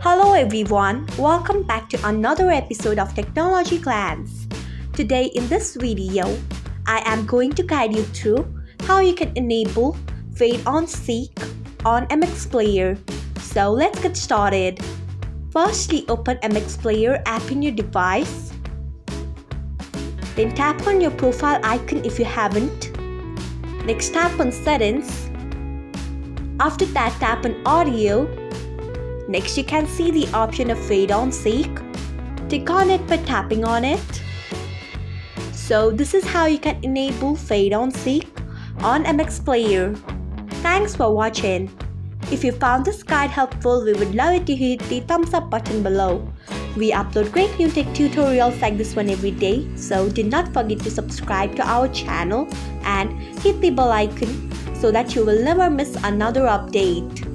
Hello everyone, welcome back to another episode of Technologyglance. Today in this video, I am going to guide you through how you can enable Fade on Seek on MX Player. So let's get started. Firstly, open MX Player app in your device. Then tap on your profile icon if you haven't. Next, tap on Settings. After that, tap on Audio. Next, you can see the option of Fade on Seek. Click on it by tapping on it. So this is how you can enable Fade on Seek on MX Player. Thanks for watching. If you found this guide helpful, we would love it to hit the thumbs up button below. We upload great new tech tutorials like this one every day, so do not forget to subscribe to our channel and hit the bell icon so that you will never miss another update.